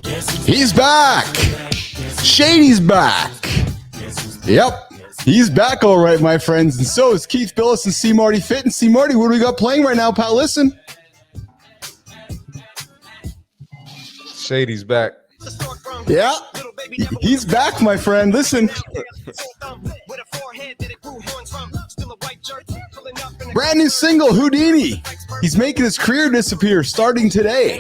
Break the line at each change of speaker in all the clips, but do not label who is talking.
He's back. Shady's back. Yep. He's back all right, my friends. And so is Keith Billis and C. Marty Fit. And C. Marty, what do we got playing right now, pal? Listen.
Shady's back.
Yeah. He's back, my friend. Listen. Brand new single, Houdini. He's making his career disappear starting today.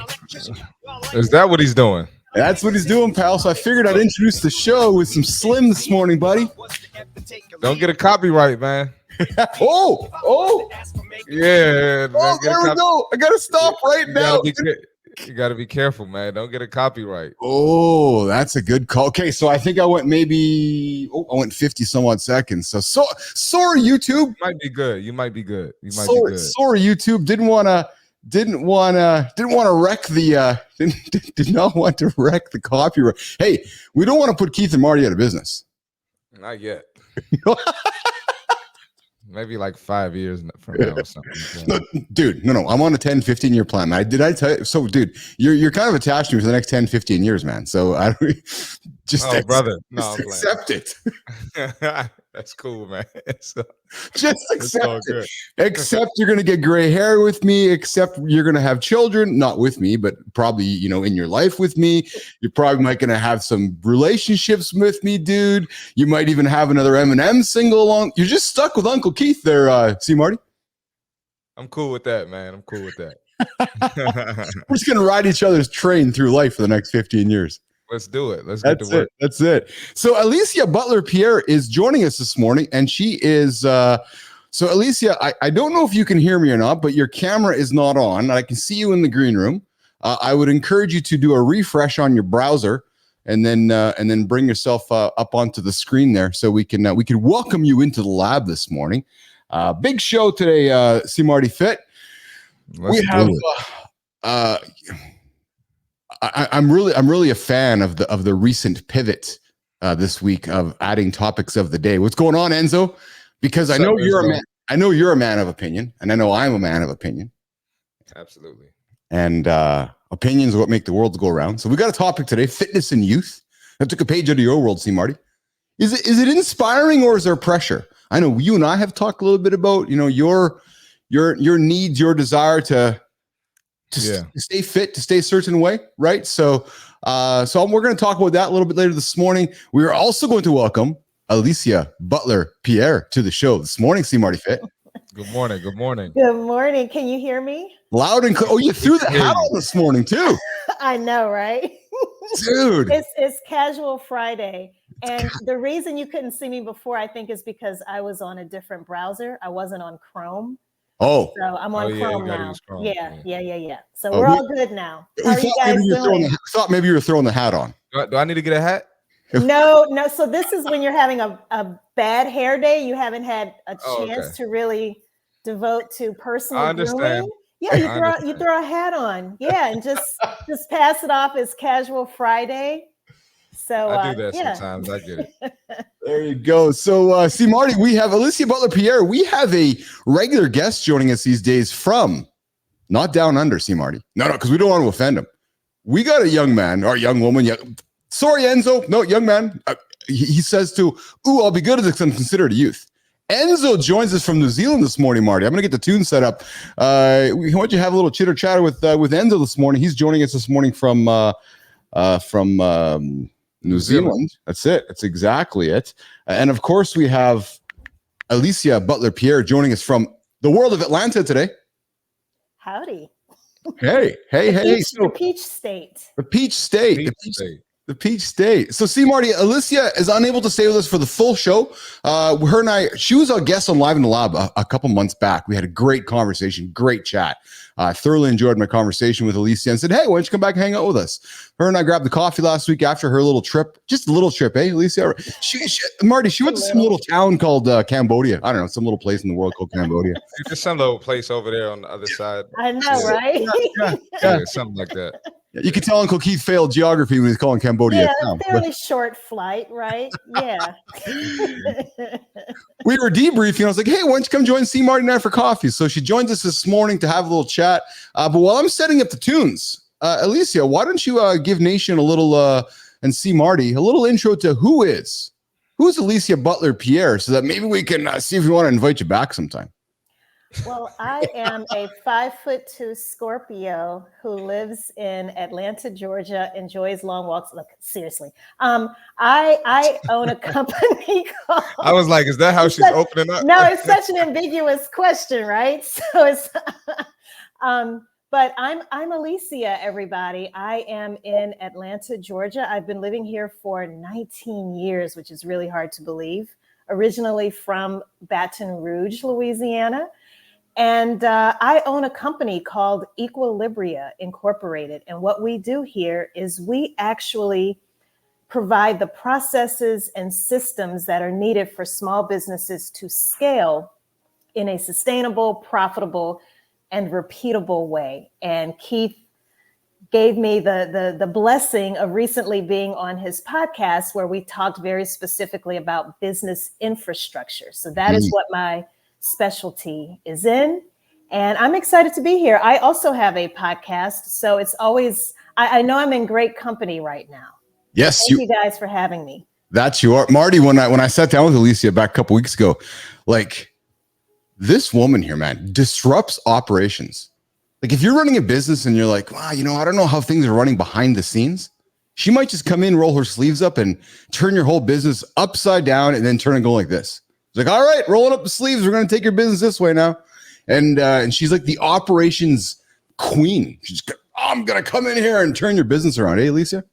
Is that what he's doing?
That's what he's doing, pal. So I figured I'd introduce the show with some Slim this morning, buddy.
Don't get a copyright, man.
Oh.
Yeah.
Oh, there we go. I got to stop right now.
You got to be careful, man. Don't get a copyright.
Oh, that's a good call. Okay, so I think I went I went 50 some odd seconds. So sorry, YouTube.
You might be good. You might be good.
Sorry, YouTube. Didn't want to wreck the did not want to wreck the copyright. Hey, we don't want to put Keith and Marty out of business.
Not yet. Maybe like 5 years from now or something.
No, dude, no. I'm on a 10, 15-year plan, man. Did I tell you? So, dude, you're kind of attached to me for the next 10, 15 years, man. So I don't just accept it.
That's cool, man.
Just accept it. Except you're going to get gray hair with me. Except you're going to have children, not with me, but probably, in your life with me. You're probably might going to have some relationships with me, dude. You might even have another Eminem single along. You're just stuck with Uncle Keith there, see, Marty?
I'm cool with that, man. I'm cool with that.
We're just going to ride each other's train through life for the next 15 years.
Let's do it. Let's get to work.
That's it. So Alicia Butler Pierre is joining us this morning, and she is so Alicia, I don't know if you can hear me or not, but your camera is not on. I can see you in the green room. I would encourage you to do a refresh on your browser and then bring yourself up onto the screen there so we can welcome you into the lab this morning. Big show today, C. Marty Fit. I'm really a fan of the recent pivot this week of adding topics of the day. What's going on, Enzo? Because I know you're a man. I know you're a man of opinion, and I know I'm a man of opinion.
Absolutely.
And opinions are what make the world go around. So we got a topic today: fitness in youth. I took a page out of your world, C. Marty. Is it inspiring or is there pressure? I know you and I have talked a little bit about your needs, your desire to stay fit, to stay a certain way, right? So we're going to talk about that a little bit later this morning. We are also going to welcome Alicia Butler Pierre to the show this morning. See, Marty Fit.
Good morning. Good morning.
Good morning. Can you hear me?
Loud and clear. Oh, you threw the hat on this morning too.
I know, right?
Dude.
It's Casual Friday. And the reason you couldn't see me before, I think, is because I was on a different browser. I wasn't on Chrome.
Oh,
so I'm on Chrome now.
Chrome.
Yeah. So we're all good now. How are you guys doing?
Thought maybe you were throwing the hat on.
Do I need to get a hat?
No. So this is when you're having a bad hair day. You haven't had a chance to really devote to personal grooming. Yeah, you throw a hat on. Yeah, and just pass it off as Casual Friday. So
I do that sometimes. I get it.
There you go. So, see, Marty, we have Alicia Butler Pierre. We have a regular guest joining us these days from not down under, see, Marty. No, because we don't want to offend him. We got a young man or young woman. Sorry, Enzo. No, young man. He says to, I'll be good as I'm considered a youth. Enzo joins us from New Zealand this morning, Marty. I'm going to get the tune set up. We want you to have a little chitter chatter with Enzo this morning. He's joining us this morning from New Zealand. That's it. That's exactly it. And of course, we have Alicia Butler Pierre joining us from the world of Atlanta today.
Howdy.
Hey.
The Peach State.
The Peach State. The Peach State. So, see, Marty, Alicia is unable to stay with us for the full show. Her and I, she was our guest on Live in the Lab a couple months back. We had a great conversation, great chat. I thoroughly enjoyed my conversation with Alicia and said, hey, why don't you come back and hang out with us? Her and I grabbed the coffee last week after her little trip. Just a little trip, eh, Alicia? Marty, she went to some little town called Cambodia. I don't know, some little place in the world called Cambodia.
Just some little place over there on the other side.
I know, right?
Yeah, something like that.
You can tell Uncle Keith failed geography when he's calling Cambodia.
Yeah, fairly short flight, right? Yeah.
We were debriefing. I was like, hey, why don't you come join C. Marty and I for coffee? So she joins us this morning to have a little chat. But while I'm setting up the tunes, Alicia, why don't you give Nation a little and see Marty a little intro to who's Alicia Butler Pierre, so that maybe we can see if we want to invite you back sometime.
Well, I am a 5'2" Scorpio who lives in Atlanta, Georgia, enjoys long walks. Look, seriously. I own a company called...
I was like, is that how she's opening up?
No, it's such an ambiguous question, right? So it's but I'm Alicia, everybody. I am in Atlanta, Georgia. I've been living here for 19 years, which is really hard to believe. Originally from Baton Rouge, Louisiana. And I own a company called Equilibria Incorporated. And what we do here is we actually provide the processes and systems that are needed for small businesses to scale in a sustainable, profitable, and repeatable way. And Keith gave me the blessing of recently being on his podcast where we talked very specifically about business infrastructure. So that is what my specialty is in. And I'm excited to be here. I also have a podcast. So it's always, I know I'm in great company right now.
Yes.
Thank you guys for having me.
That you are. Marty, when I sat down with Alicia back a couple weeks ago, like this woman here, man, disrupts operations. Like if you're running a business and you're like, wow, I don't know how things are running behind the scenes. She might just come in, roll her sleeves up and turn your whole business upside down and then turn and go like this. It's like, all right, rolling up the sleeves. We're going to take your business this way now. And she's like the operations queen. I'm going to come in here and turn your business around. Hey, Alicia?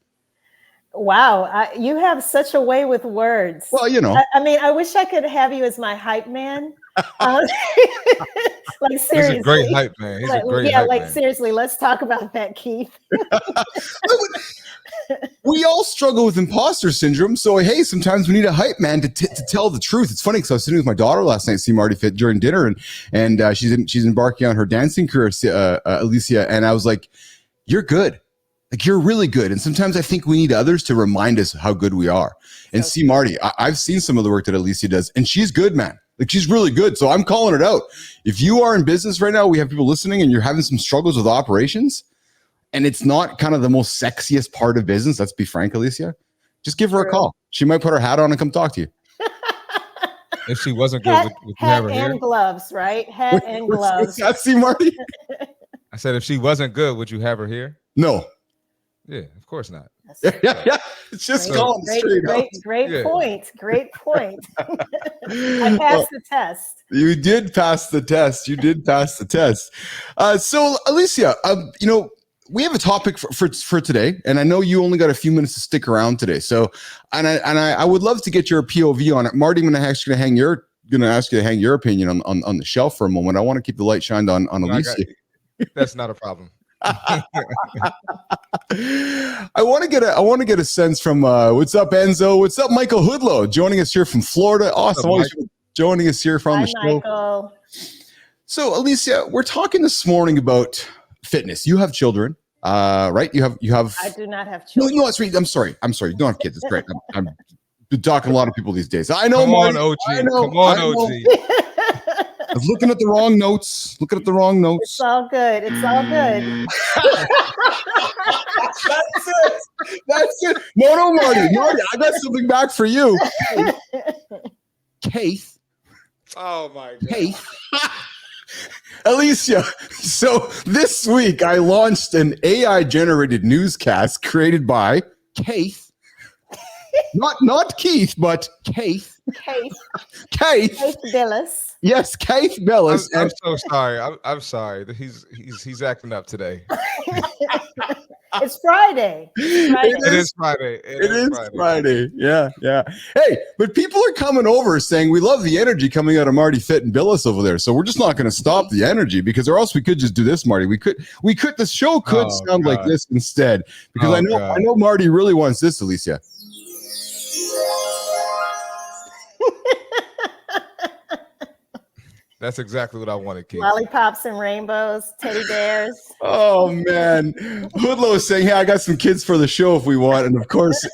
Wow. You have such a way with words.
Well,
I mean, I wish I could have you as my hype man. Like seriously.
He's a great hype man. He's a great hype man.
Seriously, let's talk about that, Keith.
We all struggle with imposter syndrome. So, hey, sometimes we need a hype man to tell the truth. It's funny because I was sitting with my daughter last night, see Marty Fit during dinner, and she's embarking on her dancing career, Alicia. And I was like, you're good. Like, you're really good. And sometimes I think we need others to remind us how good we are. And see, Marty, I've seen some of the work that Alicia does, and she's good, man. Like, she's really good. So I'm calling it out. If you are in business right now, we have people listening and you're having some struggles with operations, and it's not kind of the most sexiest part of business, let's be frank, Alicia, just give her a call. She might put her hat on and come talk to you.
If she wasn't good, would you have her here?
Hat and gloves, right? Hat and gloves.
See, Marty?
I said, if she wasn't good, would you have her here?
No.
Yeah, of course not.
Yeah. It's just calling straight out.
Great point. Great point. I passed the test.
You did pass the test. So, Alicia, we have a topic for today, and I know you only got a few minutes to stick around today. So, and I would love to get your POV on it. Marty, I'm going to ask you to hang your opinion on the shelf for a moment. I want to keep the light shined on Alicia.
That's not a problem.
I want to get a sense from what's up, Enzo? What's up, Michael Hoodlow? Joining us here from Florida. Awesome, joining us here from the show. Michael. So, Alicia, we're talking this morning about fitness. You have children, right? You have. I
do not have children.
No, I'm sorry. You don't have kids. It's great. I'm been talking to a lot of people these days. I know.
Come on, OG. Come on, OG.
I was looking at the wrong notes.
It's all good.
That's it. No, Marty, I got something back for you. Keith.
Oh my God.
Keith. Alicia. So this week I launched an AI generated newscast created by Keith. Not Keith, but Keith.
Keith Billis.
Yes, Keith Billis.
I'm so sorry. I'm sorry. He's acting up today.
It's Friday.
It is Friday.
It is Friday. Yeah. Hey, but people are coming over saying we love the energy coming out of Marty Fit and Billis over there. So we're just not going to stop the energy, because or else we could just do this, Marty. We could. The show could sound like this instead, because I know Marty really wants this, Alicia.
That's exactly what I wanted, Keith.
Lollipops and rainbows, teddy bears.
Oh man, Hoodlow is saying, "Hey, I got some kids for the show if we want." And of course,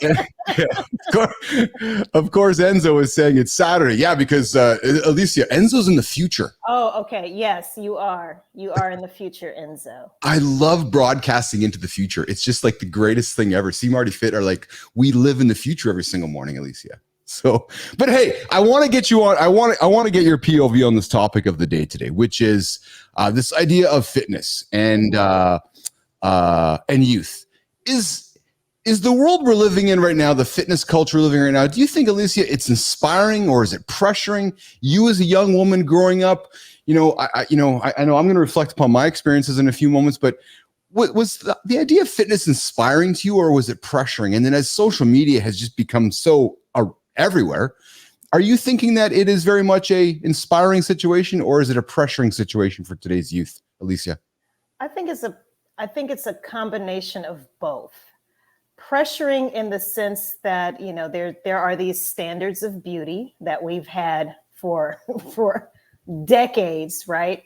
of course, Enzo is saying it's Saturday. Yeah, because Alicia, Enzo's in the future.
Oh, okay. Yes, you are. You are in the future, Enzo.
I love broadcasting into the future. It's just like the greatest thing ever. See, Marty Fit are like, we live in the future every single morning, Alicia. So, but hey, I want to get you on. I want to get your POV on this topic of the day today, which is this idea of fitness and youth. Is the world we're living in right now, the fitness culture we're living right now, do you think, Alicia, it's inspiring or is it pressuring you as a young woman growing up? I know I'm going to reflect upon my experiences in a few moments, but was the idea of fitness inspiring to you, or was it pressuring? And then as social media has just become so everywhere, are you thinking that it is very much a inspiring situation, or is it a pressuring situation for today's youth, Alicia?
I think it's a combination of both. Pressuring in the sense that, there are these standards of beauty that we've had for decades, right?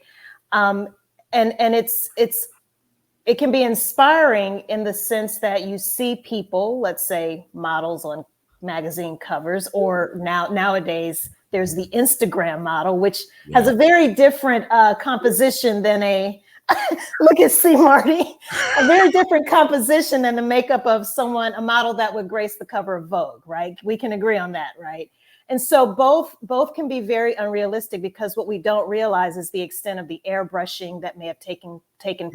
And it can be inspiring in the sense that you see people, let's say models on magazine covers, or nowadays there's the Instagram model, which has a very different composition than look at C Marty, a very different composition than the makeup of a model that would grace the cover of Vogue, right? We can agree on that, right? And so both can be very unrealistic, because what we don't realize is the extent of the airbrushing that may have taken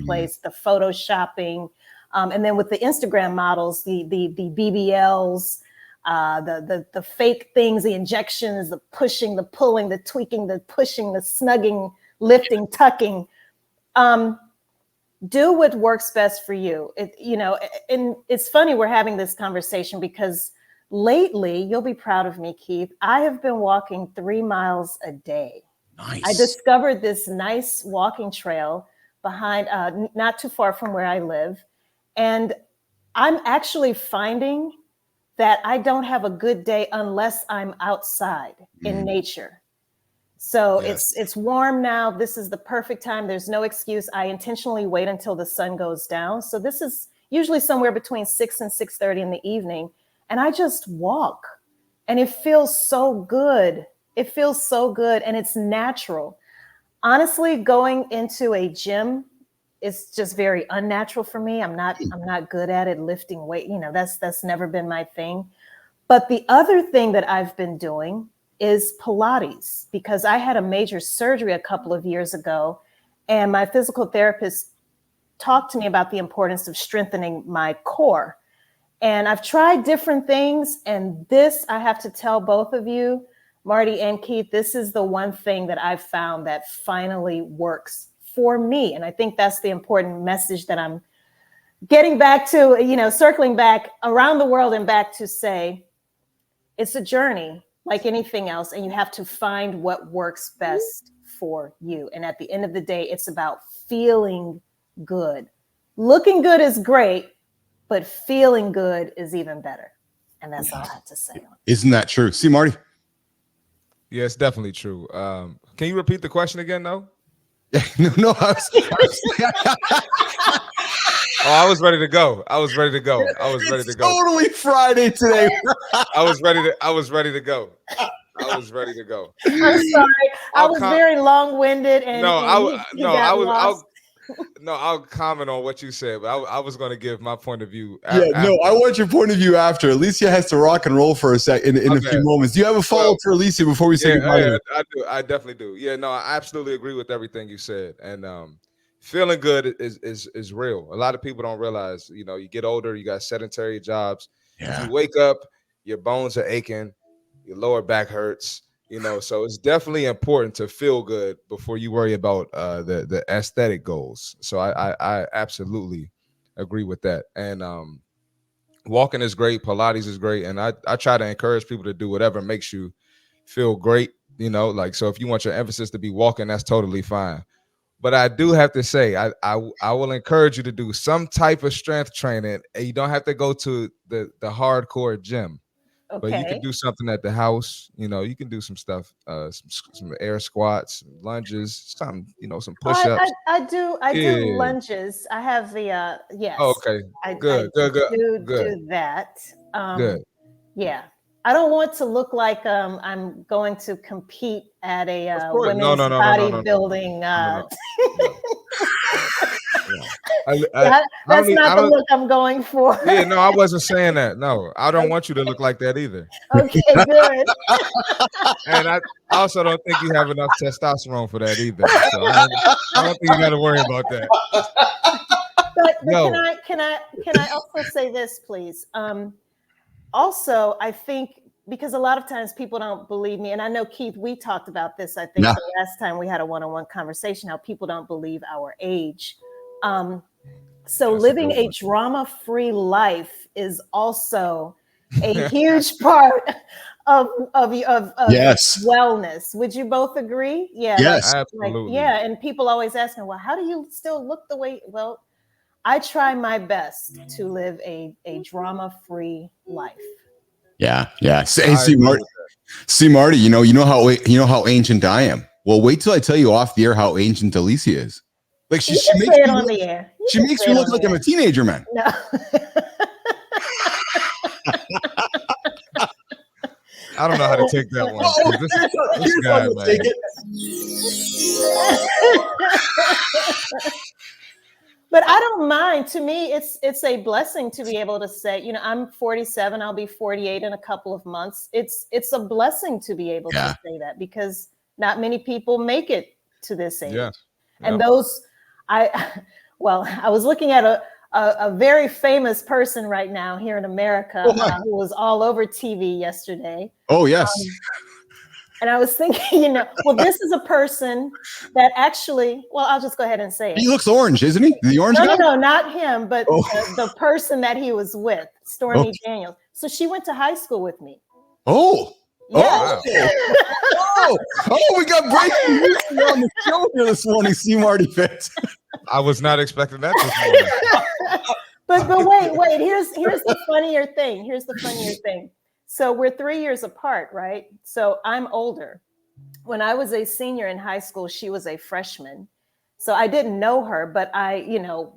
place, the photoshopping, and then with the Instagram models, the BBLs, the fake things, the injections, the pushing, the pulling, the tweaking, the pushing, the snugging, lifting, tucking. Do what works best for you. And it's funny we're having this conversation because lately, you'll be proud of me, Keith, I have been walking 3 miles a day.
Nice.
I discovered this nice walking trail behind, not too far from where I live. And I'm actually finding that I don't have a good day unless I'm outside in nature. So it's warm now. This is the perfect time. There's no excuse. I intentionally wait until the sun goes down. So this is usually somewhere between 6 and 6:30 in the evening. And I just walk, and it feels so good. It feels so good, and it's natural. Honestly, going into a gym is just very unnatural for me. I'm not good at it, lifting weight. That's never been my thing. But the other thing that I've been doing is Pilates, because I had a major surgery a couple of years ago, and my physical therapist talked to me about the importance of strengthening my core. And I've tried different things, and this, I have to tell both of you, Marty and Keith, this is the one thing that I've found that finally works for me. And I think that's the important message that I'm getting back to, circling back around the world and back to say, it's a journey like anything else, and you have to find what works best for you. And at the end of the day, it's about feeling good. Looking good is great, but feeling good is even better. And that's all I have to say.
Isn't that true? See, Marty?
Yeah, it's definitely true. Can you repeat the question again, though?
No.
I was ready to go. It's
totally Friday today.
I was ready to go. I'm
sorry. I was very long-winded, and
I'll comment on what you said, but I was going to give my point of view.
I want your point of view after. Alicia has to rock and roll for a sec in a few moments. Do you have a follow-up for Alicia before we say goodbye?
Yeah, I do. I definitely do. Yeah, no, I absolutely agree with everything you said. And feeling good is real. A lot of people don't realize, you get older, you got sedentary jobs. Yeah. You wake up, your bones are aching, your lower back hurts. So it's definitely important to feel good before you worry about the aesthetic goals. So I absolutely agree with that. And walking is great, Pilates is great, and I try to encourage people to do whatever makes you feel great. So if you want your emphasis to be walking, that's totally fine. But I do have to say, I will encourage you to do some type of strength training. And you don't have to go to the hardcore gym. But you can do something at the house. You know, you can do some stuff, some air squats, some lunges, some push-ups.
I do lunges. I have the yes.
Oh, okay. Good.
Do that.
Good.
Yeah. I don't want to look like I'm going to compete at a women's bodybuilding. That's not the look I'm going for.
Yeah, no, I wasn't saying that. No, I don't want you to look like that either.
Okay, good.
And I also don't think you have enough testosterone for that either. So I don't think you got to worry about that.
But can I also say this, please? Also, I think because a lot of times people don't believe me, and I know, Keith, we talked about this, I think, the last time we had a one-on-one conversation, how people don't believe our age. So living a drama-free life is also a huge part of wellness. Would you both agree? Yeah.
Yes,
absolutely.
And people always ask me, well, how do you still look the way? Well, I try my best to live a drama-free life. Yeah.
Hey, see, Marty, you know how ancient I am. Well, wait till I tell you off the air how ancient Alicia is. Like she makes
say it on the air.
She makes me look like I'm a teenager, man.
No.
I don't know how to take that one. This guy, man.
But I don't mind. To me, it's a blessing to be able to say, I'm 47. I'll be 48 in a couple of months. It's a blessing to be able to say that because not many people make it to this age.
Yeah.
And those, I was looking at a very famous person right now here in America who was all over TV yesterday.
Oh, yes.
And I was thinking, this is a person that actually, I'll just go ahead and say it.
He looks orange, isn't he? The orange guy?
No, not him, but the person that he was with, Stormy Daniels. So she went to high school with me.
Oh.
Yes.
We got breaking news on the show here this morning. See Marty Fitz.
I was not expecting that this morning.
But wait. Here's the funnier thing. So we're 3 years apart, right? So I'm older. When I was a senior in high school, she was a freshman. So I didn't know her, but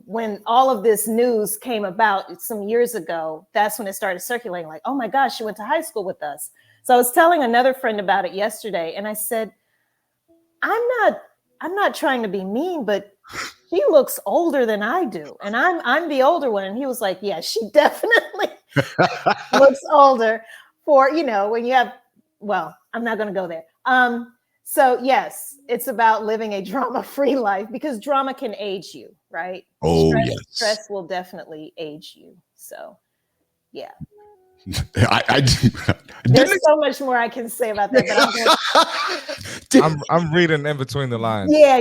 when all of this news came about some years ago, that's when it started circulating like, oh my gosh, she went to high school with us. So I was telling another friend about it yesterday, and I said, I'm not trying to be mean, but she looks older than I do, and I'm the older one. And he was like, yeah, she definitely looks older for when you have. Well, I'm not going to go there. So yes, it's about living a drama-free life because drama can age you, right?
Oh,
stress will definitely age you. So, yeah. There's so much more I can say about that,
but I'm reading in between the lines.
Yeah.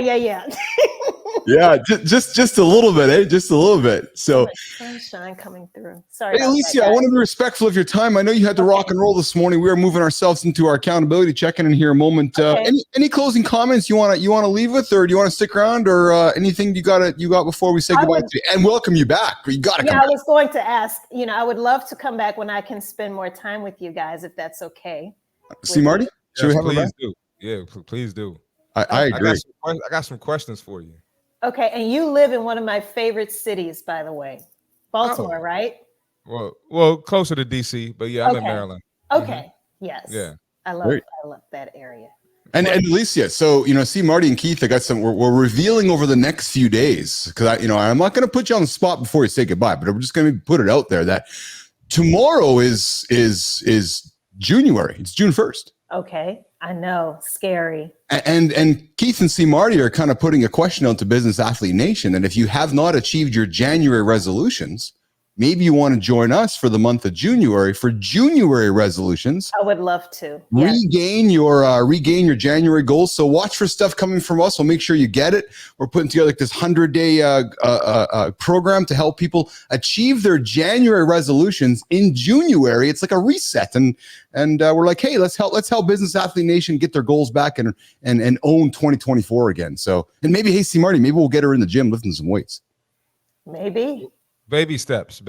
Yeah, just a little bit, Just a little bit. So
sunshine coming through. Sorry.
Hey, Alicia, I want to be respectful of your time. I know you had to rock and roll this morning. We are moving ourselves into our accountability check-in in here a moment. Any closing comments you want to leave with, or do you want to stick around, or anything you got before we say goodbye to you and welcome you back? You got to come back.
I was going to ask. I would love to come back when I can spend more time with you guys, if that's okay.
See, Marty, should we have
please do. Yeah, please do.
I agree.
I got some questions for you.
Okay, and you live in one of my favorite cities, by the way, Baltimore, right?
Well, closer to DC, but yeah, I'm in Maryland.
Okay, yes.
Yeah,
I love that area.
And Alicia, so see, Marty and Keith, I got some. We're revealing over the next few days because I'm not going to put you on the spot before you say goodbye, but we're just going to put it out there that tomorrow is January. It's June 1st.
Okay. I know, scary.
And Keith and C. Marty are kind of putting a question out to Business Athlete Nation. And if you have not achieved your January resolutions, maybe you want to join us for the month of January for January resolutions.
I would love to.
Regain your January goals. So watch for stuff coming from us. We'll make sure you get it. We're putting together this 100-day program to help people achieve their January resolutions in January. It's like a reset, and we're like, hey, let's help Business Athlete Nation get their goals back and own 2024 again. So, and maybe, hey, C. Marty, maybe we'll get her in the gym lifting some weights.
Maybe.
Baby steps.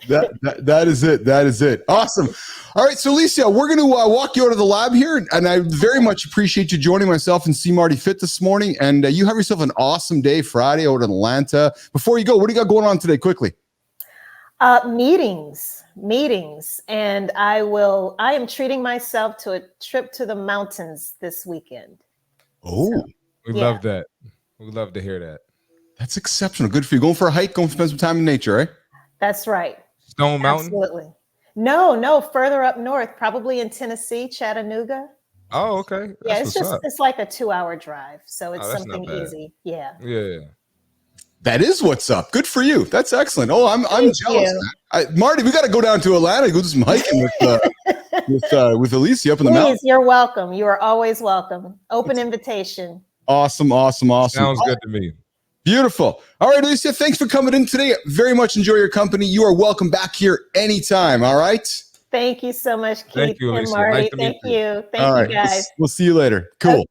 That is it. That is it. Awesome. All right. So, Alicia, we're going to walk you out of the lab here. And I very much appreciate you joining myself and C. Marty Fit this morning. And you have yourself an awesome day Friday out in Atlanta. Before you go, what do you got going on today quickly?
Meetings. And I am treating myself to a trip to the mountains this weekend.
Oh,
so, we love that. We love to hear that.
That's exceptional. Good for you. Going for a hike, going to spend some time in nature, right?
That's right.
Stone Mountain?
Absolutely. No, further up north, probably in Tennessee, Chattanooga.
Oh, okay.
That's it's like a 2-hour drive. So it's something easy. Yeah.
Yeah.
That is what's up. Good for you. That's excellent. Oh, I'm jealous. Marty, we got to go down to Atlanta, go do some hiking with Alicia up in the mountains.
You're welcome. You are always welcome. Open invitation.
Awesome.
Sounds good to me.
Beautiful. All right, Alicia, thanks for coming in today. Very much enjoy your company. You are welcome back here anytime. All right.
Thank you so much, Keith.
Thank you,
and Marty.
Nice
Thank you. Thank you, guys.
We'll see you later. Cool. Okay.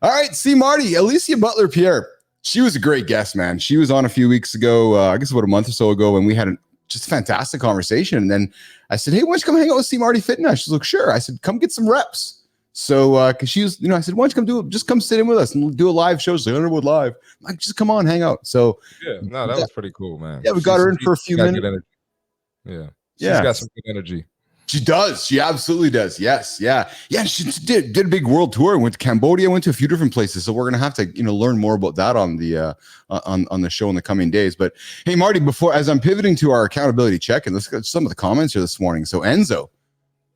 All right. See, Marty, Alicia Butler Pierre. She was a great guest, man. She was on a few weeks ago, I guess about a month or so ago, and we had just a fantastic conversation. And then I said, hey, why don't you come hang out with C. Marty Fit now? She's like, sure. I said, come get some reps. So, cause she was, I said, why don't you come sit in with us and do a live show. She's like, Underwood Live. I'm like, just come on, hang out. So
yeah, no, that was pretty cool, man.
Yeah, we got her in for a few minutes.
She's got some good energy.
She does. She absolutely does. Yes. Yeah. Yeah. She did a big world tour. Went to Cambodia, went to a few different places. So we're going to have to, learn more about that on the, on the show in the coming days. But hey, Marty, as I'm pivoting to our accountability check, and let's get some of the comments here this morning. So Enzo,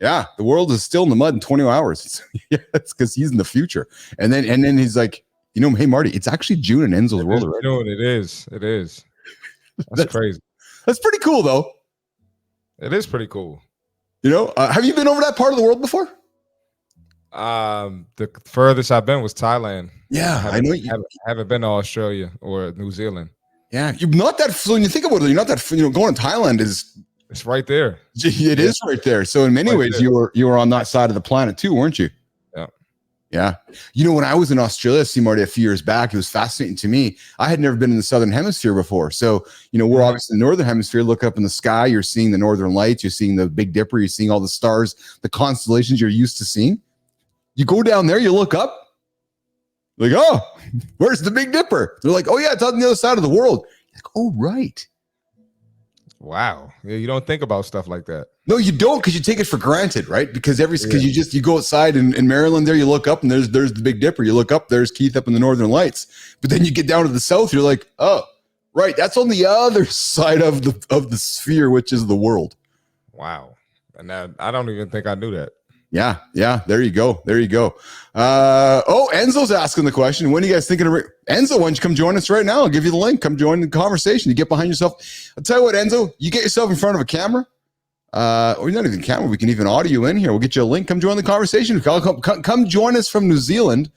yeah, the world is still in the mud in 20 hours. It's because he's in the future. And then he's like, hey, Marty, it's actually June in Enzo's world already.
June, it is. That's crazy.
That's pretty cool, though.
It is pretty cool.
Have you been over that part of the world before?
The furthest I've been was Thailand.
Yeah,
I know you haven't been to Australia or New Zealand.
Yeah, you're not that. So when you think about it, you're not that. Going to Thailand
it's right there.
It is right there. So in many ways, you were on that side of the planet too, weren't you? Yeah. When I was in Australia, see, Marty, a few years back, it was fascinating to me. I had never been in the Southern Hemisphere before. So, we're obviously in the Northern Hemisphere. Look up in the sky, you're seeing the Northern Lights, you're seeing the Big Dipper, you're seeing all the stars, the constellations you're used to seeing. You go down there, you look up, like, oh, where's the Big Dipper? They're like, oh, yeah, it's on the other side of the world. You're like, oh, right.
Wow. Yeah, you don't think about stuff like that.
No, you don't, because you take it for granted, right? Because you go outside in Maryland there, you look up and there's the Big Dipper. You look up, there's Keith up in the Northern Lights. But then you get down to the south, you're like, oh, right, that's on the other side of the sphere, which is the world.
Wow. And I don't even think I knew that.
Yeah. There you go. Enzo's asking the question. When are you guys thinking of Enzo? Why don't you come join us right now? I'll give you the link. Come join the conversation. You get behind yourself. I'll tell you what, Enzo, you get yourself in front of a camera. Or not even camera. We can even audio in here. We'll get you a link. Come join the conversation. Come join us from New Zealand.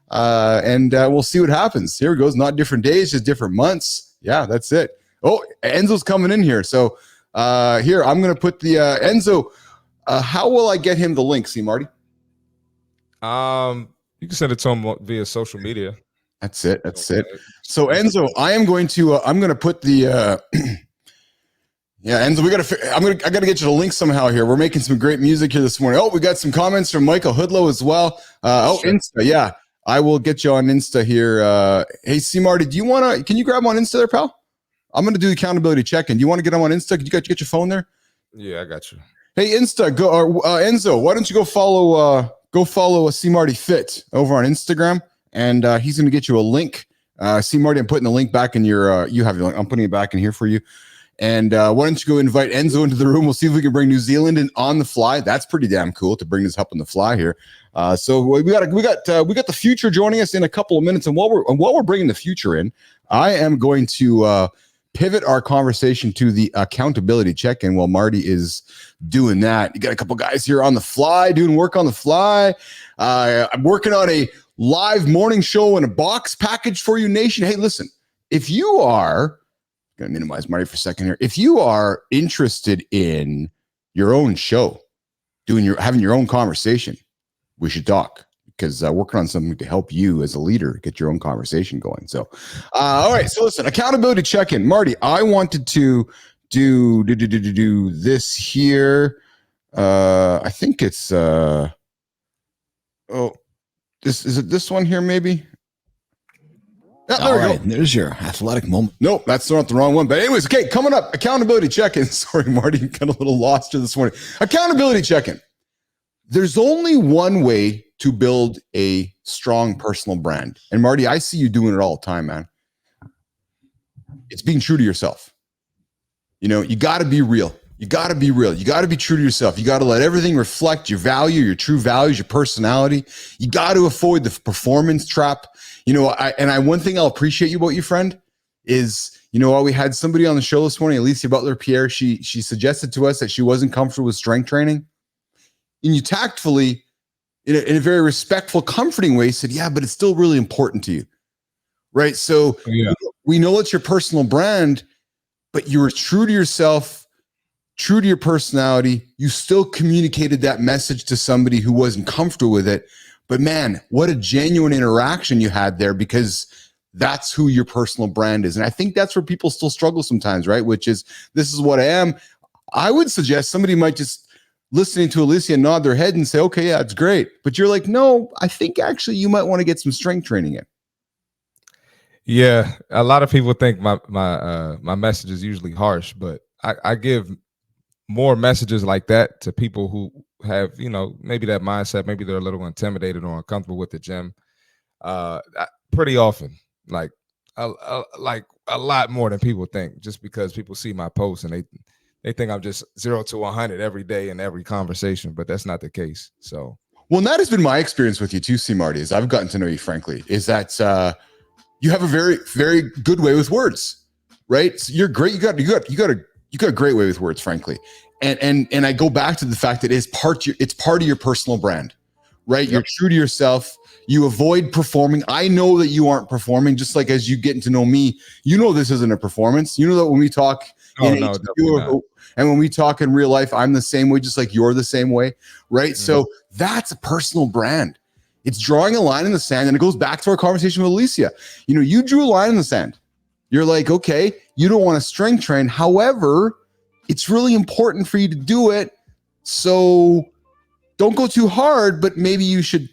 And we'll see what happens. Here it goes. Not different days, just different months. Yeah, that's it. Oh, Enzo's coming in here. So here, I'm going to put the Enzo. How will I get him the link, see, Marty?
You can send it to him via social media.
That's it. So Enzo, I'm going to put the yeah, Enzo, I got to get you the link somehow here. We're making some great music here this morning. Oh, we got some comments from Michael Hoodlow as well. Sure. Insta, yeah. I will get you on Insta here. Hey, C. Marty, can you grab him on Insta there, pal? I'm going to do the accountability check-in. Do you want to get him on Insta? Could you get your phone there?
Yeah, I got you.
Hey, Insta, Enzo, why don't you go follow C. Marty Fit over on Instagram, and he's going to get you a link. C. Marty, I'm putting the link back in your, you have your link. I'm putting it back in here for you. And why don't you go invite Enzo into the room? We'll see if we can bring New Zealand in on the fly. That's pretty damn cool to bring this up on the fly here. So we got the future joining us in a couple of minutes. And while we're bringing the future in, I am going to pivot our conversation to the accountability check-in while Marty is doing that. You got a couple guys here on the fly, doing work on the fly. I'm working on a live morning show and a box package for you, nation. Hey, listen, if you are going to minimize Marty for a second here. If you are interested in your own show, having your own conversation, we should talk, because working on something to help you as a leader get your own conversation going. So, all right. So listen, accountability check-in. Marty, I wanted to do this here. I think it's this is it. This one here, maybe. Yeah, there we go.
There's your athletic moment.
Nope, that's not the wrong one. But anyways, okay, coming up, accountability check-in. Sorry, Marty, got a little lost here this morning. Accountability check-in. There's only one way to build a strong personal brand. And Marty, I see you doing it all the time, man. It's being true to yourself. You know, you got to be real. You got to be real. You got to be true to yourself. You got to let everything reflect your value, your true values, your personality. You got to avoid the performance trap. You know, one thing I'll appreciate you about you, friend, is, you know, while we had somebody on the show this morning, Alicia Butler Pierre, she suggested to us that she wasn't comfortable with strength training. And you tactfully, in a very respectful, comforting way, said, yeah, but it's still really important to you. Right. So we know it's your personal brand, but you were true to yourself, true to your personality. You still communicated that message to somebody who wasn't comfortable with it. But man, what a genuine interaction you had there, because that's who your personal brand is. And I think that's where people still struggle sometimes, right? Which is, this is what I am. I would suggest somebody might just listening to Alicia nod their head and say, okay, yeah, it's great. But you're like, no, I think actually you might want to get some strength training in.
Yeah. A lot of people think my message is usually harsh, but I give more messages like that to people who have, you know, maybe that mindset, maybe they're a little intimidated or uncomfortable with the gym. Pretty often, like a lot more than people think, just because people see my posts and they think I'm just 0 to 100 every day in every conversation, but that's not the case. So,
well, and that has been my experience with you too, C. Marty, as I've gotten to know you, frankly, is that you have a very, very good way with words, right? So you're great. You got a great way with words, frankly. And I go back to the fact that it's part of your personal brand, right? Yep. You're true to yourself. You avoid performing. I know that you aren't performing, just like as you getting to know me, you know, this isn't a performance. You know that when we talk, and when we talk in real life, I'm the same way, just like you're the same way, right? Mm-hmm. So that's a personal brand. It's drawing a line in the sand, and it goes back to our conversation with Alicia. You know, you drew a line in the sand. You're like, okay, you don't want to strength train. However, it's really important for you to do it. So don't go too hard, but maybe you should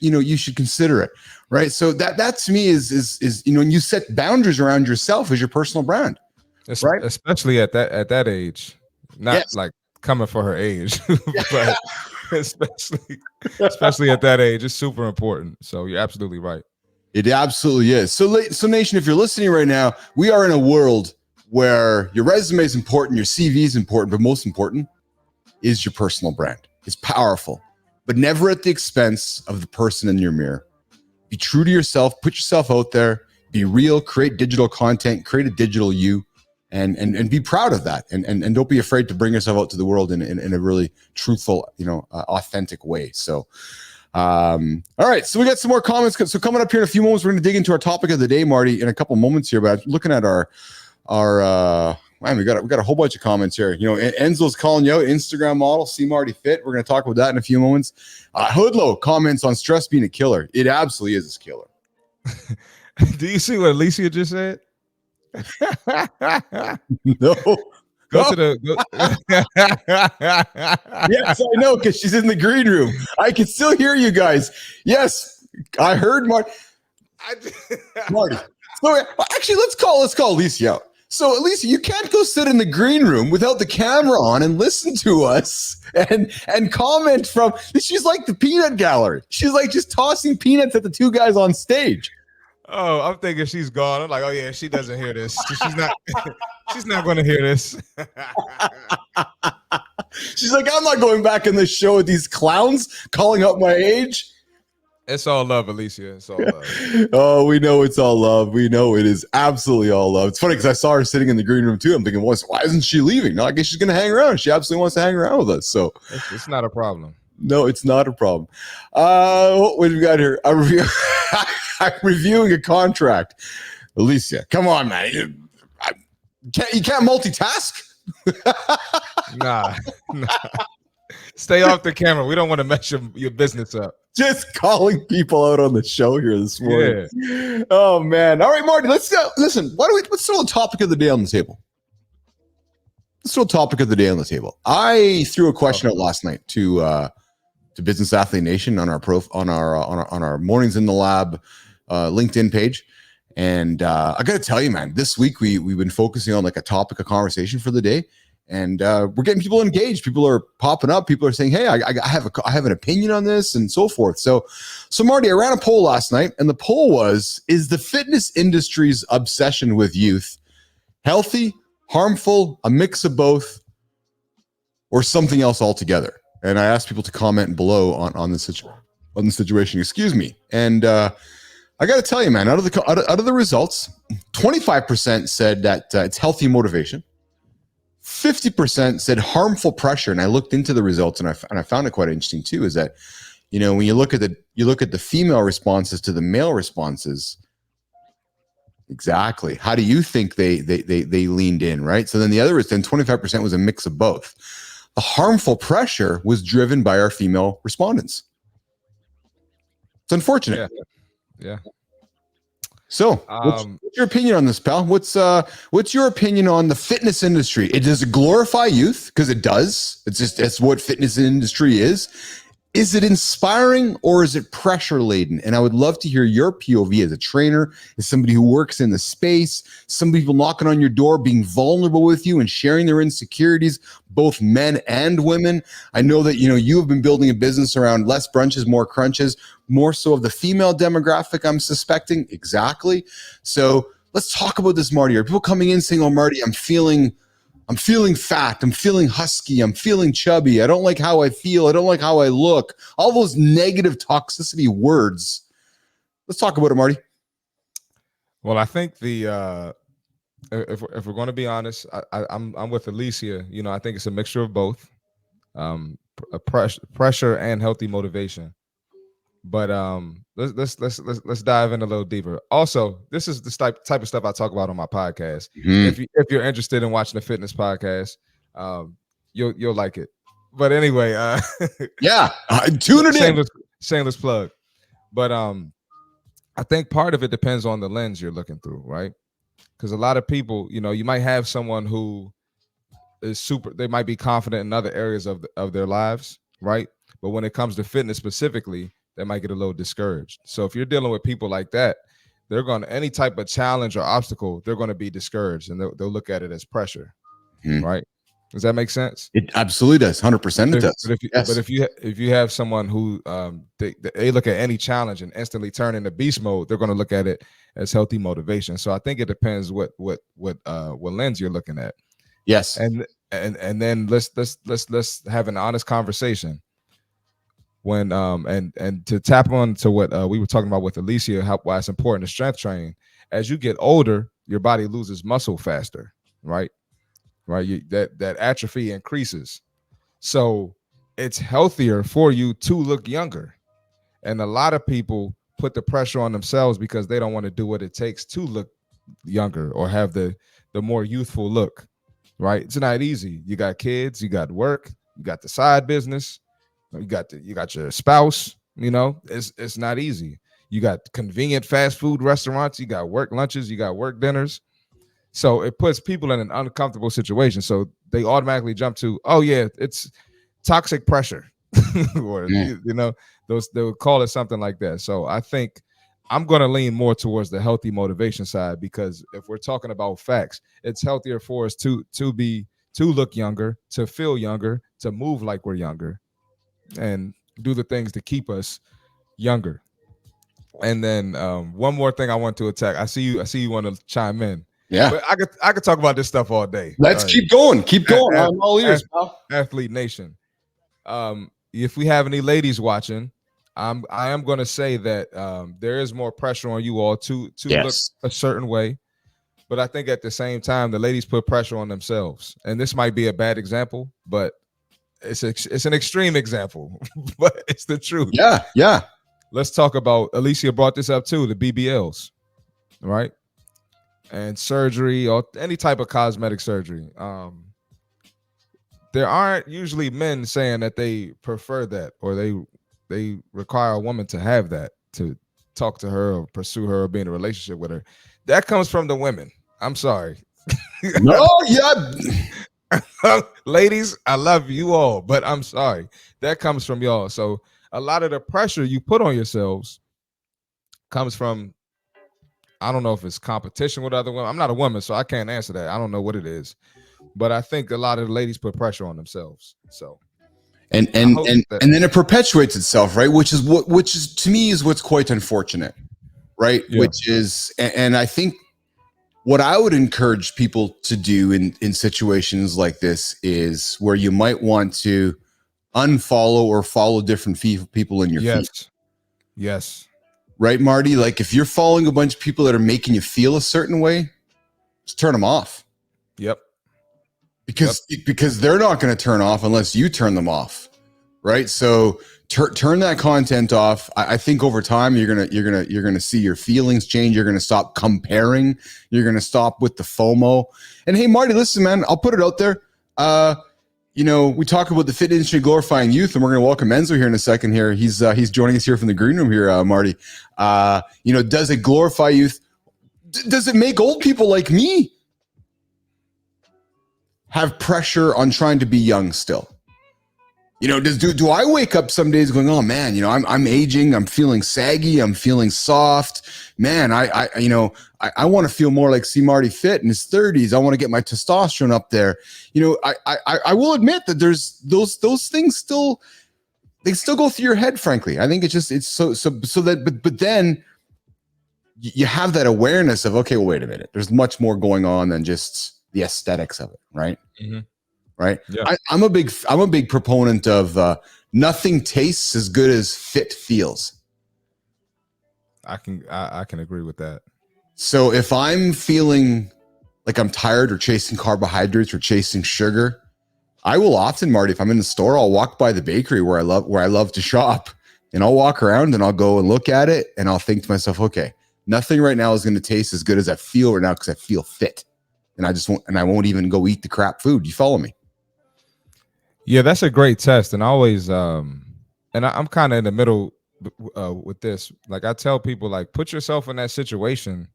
consider it. Right. So that to me is, you know, when you set boundaries around yourself as your personal brand, right?
Especially at that age, not like coming for her age, but especially at that age, it's super important. So you're absolutely right.
It absolutely is. So nation, if you're listening right now, we are in a world where your resume is important, your CV is important, but most important is your personal brand. It's powerful, but never at the expense of the person in your mirror. Be true to yourself, put yourself out there, be real, create digital content, create a digital you, and be proud of that. And don't be afraid to bring yourself out to the world in a really truthful, you know, authentic way. So, all right. So we got some more comments. So coming up here in a few moments, we're going to dig into our topic of the day, Marty, in a couple moments here, but I'm looking at our man, we got a whole bunch of comments here. You know, Enzo's calling you out, Instagram model, C. Marty Fit. We're going to talk about that in a few moments. Hoodlow comments on stress being a killer. It absolutely is a killer.
Do you see what Alicia just said?
No.
Go to the.
Yes, I know, because she's in the green room. I can still hear you guys. Yes, I heard Marty. So actually, let's call Alicia out. So Alicia, you can't go sit in the green room without the camera on and listen to us and comment from. She's like the peanut gallery. She's like just tossing peanuts at the two guys on stage.
Oh, I'm thinking she's gone. I'm like, oh yeah, she doesn't hear this. She's not going to hear this.
She's like, I'm not going back in this show with these clowns calling out my age.
It's all love, Alicia. It's all love.
Oh, we know it's all love. We know it is absolutely all love. It's funny because I saw her sitting in the green room too. I'm thinking, why isn't she leaving? No, I guess she's going to hang around. She absolutely wants to hang around with us. So
it's not a problem.
No, it's not a problem. What do we got here? I'm reviewing a contract. Alicia, come on, man. You can't multitask?
Nah. Stay off the camera. We don't want to mess your business up.
Just calling people out on the show here this morning. Yeah. Oh man. All right, Marty, let's go. Listen, let's throw a topic of the day on the table. I threw a question out last night to Business Athlete Nation on our Mornings in the Lab LinkedIn page. And I got to tell you, man, this week we've been focusing on like a topic of conversation for the day. And we're getting people engaged. People are popping up. People are saying, "Hey, I have an opinion on this," and so forth. So Marty, I ran a poll last night, and the poll was: is the fitness industry's obsession with youth healthy, harmful, a mix of both, or something else altogether? And I asked people to comment below on the situation. Excuse me. And I got to tell you, man, out of the results, 25% said that it's healthy motivation. 50% said harmful pressure, and I looked into the results, and I found it quite interesting too. Is that, when you look at the female responses to the male responses, exactly how do you think they leaned in, right? So then the other is 25% was a mix of both. The harmful pressure was driven by our female respondents. It's unfortunate.
Yeah.
So, what's your opinion on this, pal? What's your opinion on the fitness industry? Does it glorify youth? Because it does. It's what fitness industry is. Is it inspiring or is it pressure laden? And I would love to hear your POV as a trainer, as somebody who works in the space, some people knocking on your door, being vulnerable with you and sharing their insecurities, both men and women. I know that, you have been building a business around less brunches, more crunches, more so of the female demographic, I'm suspecting. Exactly. So let's talk about this, Marty. Are people coming in saying, "Oh, Marty, I'm feeling fat, I'm feeling husky, I'm feeling chubby, I don't like how I feel, I don't like how I look," all those negative toxicity words. Let's talk about it, Marty.
Well, I think if we're going to be honest, I'm with Alicia. I think it's a mixture of both, pressure and healthy motivation. But let's dive in a little deeper. Also, this is the type of stuff I talk about on my podcast. Mm-hmm. If you're interested in watching a fitness podcast, you'll like it. But anyway,
tune it in.
Shameless plug. But I think part of it depends on the lens you're looking through, right? Because a lot of people, you might have someone who is they might be confident in other areas of their lives, right? But when it comes to fitness specifically, they might get a little discouraged. So if you're dealing with people like that, they're going to, any type of challenge or obstacle, they're going to be discouraged, and they'll look at it as pressure, right? Does that make sense?
It absolutely does. 100% it does.
But if you have someone who they look at any challenge and instantly turn into beast mode, they're going to look at it as healthy motivation. So I think it depends what lens you're looking at.
Yes.
And then let's have an honest conversation. When and to tap on to what we were talking about with Alicia, why it's important to strength train. As you get older, your body loses muscle faster, right? That atrophy increases. So it's healthier for you to look younger. And a lot of people put the pressure on themselves because they don't want to do what it takes to look younger or have the more youthful look, right? It's not easy. You got kids, you got work, you got the side business. You got your spouse, it's not easy. You got convenient fast food restaurants, you got work lunches, you got work dinners. So it puts people in an uncomfortable situation. So they automatically jump to, oh yeah, it's toxic pressure. Or they would call it something like that. So I think I'm going to lean more towards the healthy motivation side, because if we're talking about facts, it's healthier for us to look younger, to feel younger, to move like we're younger, and do the things to keep us younger. And then one more thing I want to attack. I see you want to chime in.
Yeah,
but I could talk about this stuff all day.
Let's keep going. I'm all ears, pal.
Athlete Nation. If we have any ladies watching, I am going to say that there is more pressure on you all to look a certain way. But I think at the same time, the ladies put pressure on themselves. And this might be a bad example, but it's an extreme example, but it's the truth.
Yeah.
Let's talk about, Alicia brought this up too, the BBLs, right? And surgery or any type of cosmetic surgery. there aren't usually men saying that they prefer that or they require a woman to have that, to talk to her or pursue her or be in a relationship with her. That comes from the women. I'm sorry.
No, yeah.
Ladies, I love you all, but I'm sorry. That comes from y'all. So a lot of the pressure you put on yourselves comes from, I don't know if it's competition with other women. I'm not a woman, so I can't answer that. I don't know what it is. But I think a lot of the ladies put pressure on themselves. So
and then it perpetuates itself, right? Which is to me is what's quite unfortunate, right? Yeah. Which is, and I think what I would encourage people to do in situations like this is where you might want to unfollow or follow different people in your feed.
Yes.
Right, Marty? Like if you're following a bunch of people that are making you feel a certain way, just turn them off.
Yep.
Because they're not going to turn off unless you turn them off, right? So turn that content off. I think over time you're gonna see your feelings change. You're gonna stop comparing. You're gonna stop with the FOMO. And hey, Marty, listen, man, I'll put it out there. We talk about the fit industry glorifying youth, and we're gonna welcome Enzo here in a second. Here, he's joining us here from the green room here, Marty. Does it glorify youth? Does it make old people like me have pressure on trying to be young still? Do I wake up some days going, oh man, I'm aging, I'm feeling saggy, I'm feeling soft, man. I want to feel more like C. Marty Fit in his 30s. I want to get my testosterone up there. I will admit that there's those things still go through your head. Frankly, I think it's so that, but then you have that awareness of, okay, well, wait a minute. There's much more going on than just the aesthetics of it, right?
Mm-hmm.
Right.
Yeah.
I'm a big proponent of nothing tastes as good as fit feels.
I can agree with that.
So if I'm feeling like I'm tired or chasing carbohydrates or chasing sugar, I will often, Marty, if I'm in the store, I'll walk by the bakery where I love to shop, and I'll walk around and I'll go and look at it and I'll think to myself, okay, nothing right now is going to taste as good as I feel right now because I feel fit, and I won't even go eat the crap food. You follow me?
Yeah, that's a great test. And I always, I'm kind of in the middle with this. Like I tell people, like, put yourself in that situation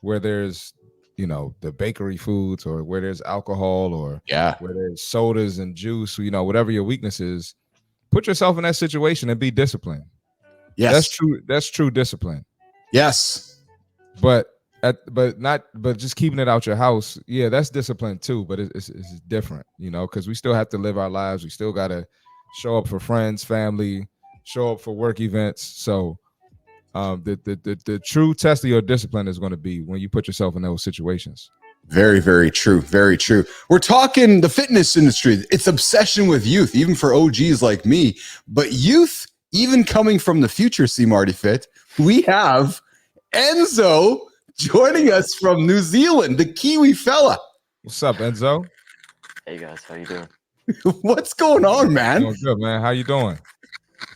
where there's, the bakery foods, or where there's alcohol, or where there's sodas and juice, whatever your weakness is. Put yourself in that situation and be disciplined.
Yes,
that's true. That's true discipline.
Yes,
but just keeping it out your house, yeah, that's discipline too, but it's different, because we still have to live our lives. We still got to show up for friends, family, show up for work events. So the true test of your discipline is going to be when you put yourself in those situations.
Very, very true. Very true. We're talking the fitness industry. It's obsession with youth, even for OGs like me. But youth, even coming from the future, C. Marty Fit, we have Enzo joining us from New Zealand, the Kiwi fella.
What's up, Enzo?
Hey guys, how you doing?
What's going on, man?
Doing good, man. How you doing?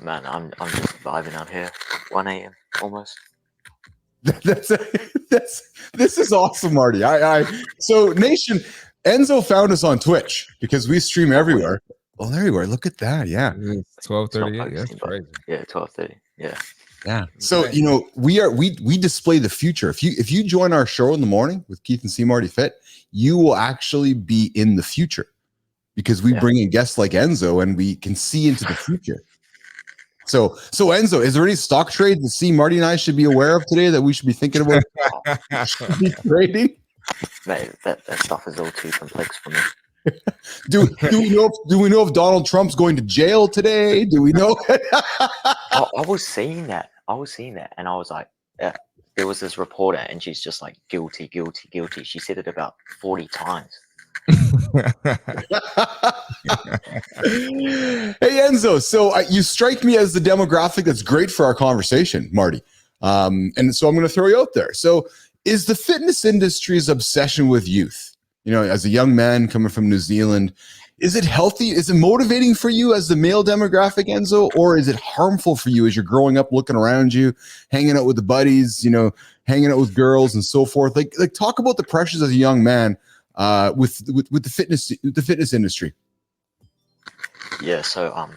Man, I'm just vibing out here. 1 a.m. almost.
This is awesome, Marty. So Nation, Enzo found us on Twitch because we stream everywhere. Oh, there you are. Look at that. Yeah.
12:38. That's crazy.
Yeah, 12:30. Yeah.
Yeah. So we display the future. If you join our show in the morning with Keith and C. Marty Fit, you will actually be in the future because we bring in guests like Enzo and we can see into the future. So Enzo, is there any stock trade that C. Marty and I should be aware of today that we should be thinking about trading?
Mate, that stuff is all too complex for me.
Do we know if Donald Trump's going to jail today? Do we know?
I was seeing that, and I was like, there was this reporter, and she's just like, guilty, guilty, guilty. She said it about 40 times.
Hey Enzo, so you strike me as the demographic that's great for our conversation, Marty. And so I'm going to throw you out there. So is the fitness industry's obsession with youth, as a young man coming from New Zealand, is it healthy? Is it motivating for you as the male demographic, Enzo, or is it harmful for you as you're growing up, looking around you, hanging out with the buddies, hanging out with girls and so forth? Like talk about the pressures as a young man with the fitness industry.
Yeah. So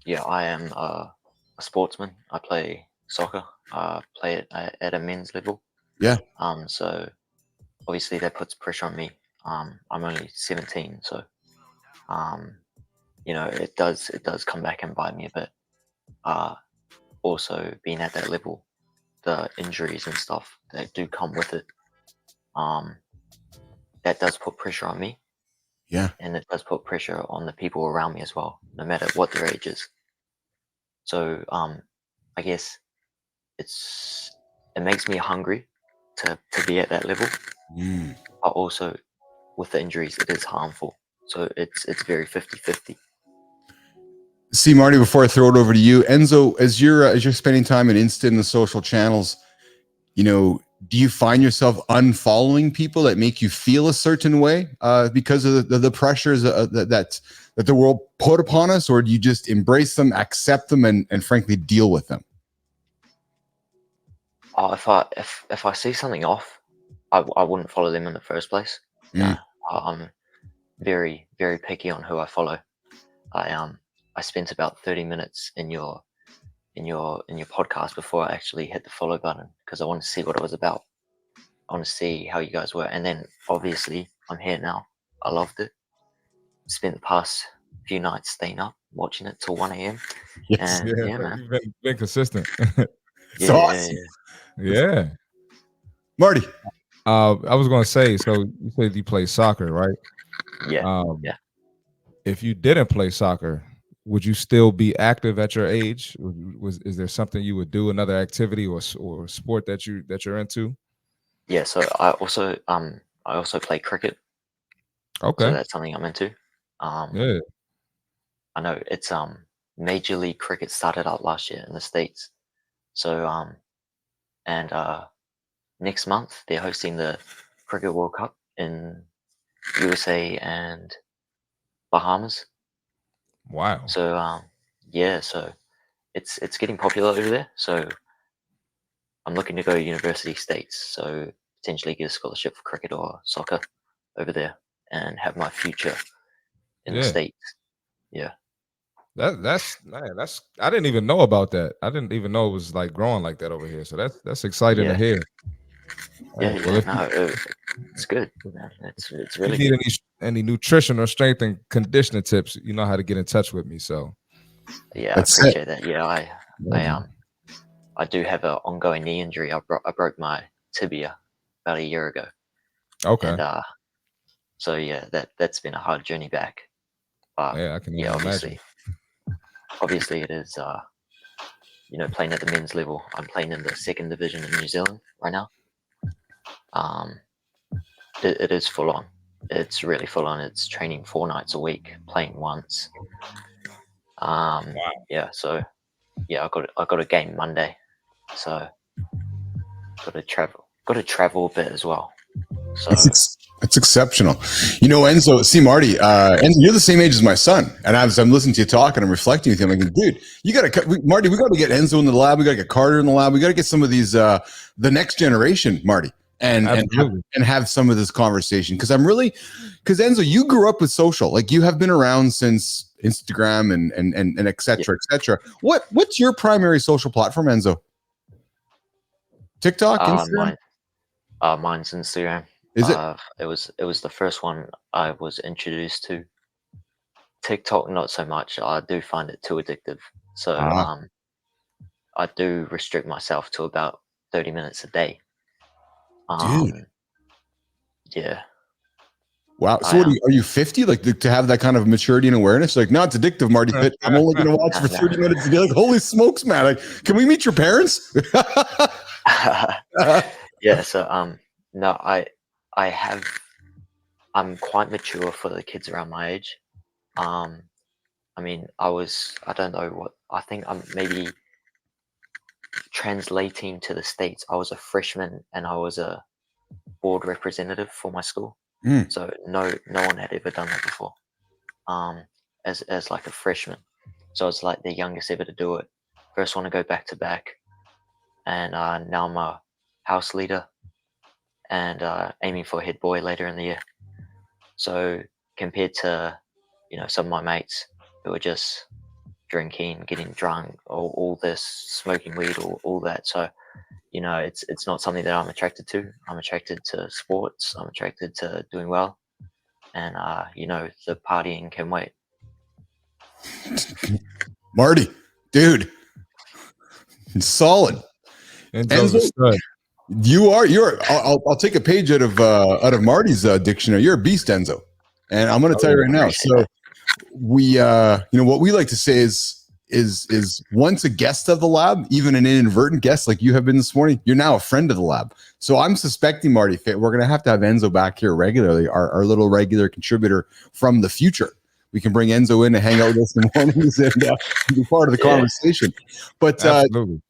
yeah, I am a sportsman. I play soccer. Play it at a men's level.
Yeah.
So obviously that puts pressure on me. I'm only 17, so you know, it does come back and bite me a bit. Also being at that level, the injuries and stuff that do come with it, that does put pressure on me.
Yeah.
And it does put pressure on the people around me as well, no matter what their age is. So I guess it makes me hungry to be at that level, but also with the injuries, it is harmful. So it's very 50-50.
See, Marty, before I throw it over to you, Enzo, as you're spending time in Insta and the social channels, you know, do you find yourself unfollowing people that make you feel a certain way because of the pressures that the world put upon us, or do you just embrace them, accept them, and frankly deal with them?
If I see something off, I wouldn't follow them in the first place. No, I'm very picky on who I follow. I spent about 30 minutes in your podcast before I actually hit the follow button because I wanted to see what it was about. I want to see how you guys were, and then obviously I'm here now. I loved it. Spent the past few nights staying up watching it till 1 a.m.
Yes.
And yeah, man,
you've been consistent.
It's awesome.
Yeah.
Marty.
I was going to say, so you said you play soccer, right?
Yeah. Yeah.
If you didn't play soccer, would you still be active at your age? Is there something you would do, another activity or sport that you're into?
Yeah. So I also play cricket.
Okay.
So that's something I'm into.
Yeah.
I know it's Major League Cricket started out last year in the States. So and next month they're hosting the Cricket World Cup in USA and Bahamas.
Wow.
So yeah, so it's getting popular over there. So I'm looking to go to University States, so potentially get a scholarship for cricket or soccer over there and have my future in the States. Yeah.
That's I didn't even know about that. I didn't even know it was like growing like that over here. So that's exciting to hear.
Yeah, it's good. It's really
if you need
good.
any nutrition or strength and conditioning tips, you know how to get in touch with me. So
yeah, I appreciate that. Yeah, I do have an ongoing knee injury. I broke my tibia about a year ago.
Okay.
And so yeah, that's been a hard journey back.
Yeah, I can imagine.
Obviously it is you know, playing at the men's level. I'm playing in the second division in New Zealand right now. It is full on. It's really full on. It's training 4 nights a week, playing once.
Wow.
Yeah, so yeah, I got a game Monday. So got to travel a bit as well. So
It's exceptional. You know, Enzo, see, Marty, Enzo, you're the same age as my son. And as I'm listening to you talk and I'm reflecting with you, I'm like, dude, you got to, Marty, we got to get Enzo in the lab. We got to get Carter in the lab. We got to get some of these, the next generation, Marty, and have some of this conversation. Because Enzo, you grew up with social, like you have been around since Instagram and et cetera, et cetera. What's your primary social platform, Enzo? TikTok, Instagram?
Mine's Instagram.
Is it?
It was the first one I was introduced to. TikTok, not so much. I do find it too addictive. So I do restrict myself to about 30 minutes a day.
Dude.
Yeah.
Wow. So are you 50? Like to have that kind of maturity and awareness? Like, no, it's addictive, Marty. But I'm only going to watch for 30 minutes a day. Like, holy smokes, man. Like, can we meet your parents?
Yeah. So no, I'm quite mature for the kids around my age. I mean, I don't know what, I think I'm maybe translating to the States. I was a freshman and I was a board representative for my school. So no one had ever done that before. As like a freshman. So I was like the youngest ever to do it. First one to go back to back. And now I'm a house leader and aiming for head boy later in the year. So compared to, you know, some of my mates, who are just drinking, getting drunk, all this, smoking weed, all that. So, you know, it's not something that I'm attracted to. I'm attracted to sports. I'm attracted to doing well, and you know, the partying can wait.
Marty, dude, solid.
Enzo,
I'll take a page out of Marty's dictionary. You're a beast, Enzo, and I'm going to tell you right now. So we, you know, what we like to say is once a guest of the lab, even an inadvertent guest like you have been this morning, you're now a friend of the lab. So I'm suspecting, Marty, we're going to have Enzo back here regularly, our little regular contributor from the future. We can bring Enzo in and hang out with us in the mornings and be part of the conversation. But
absolutely.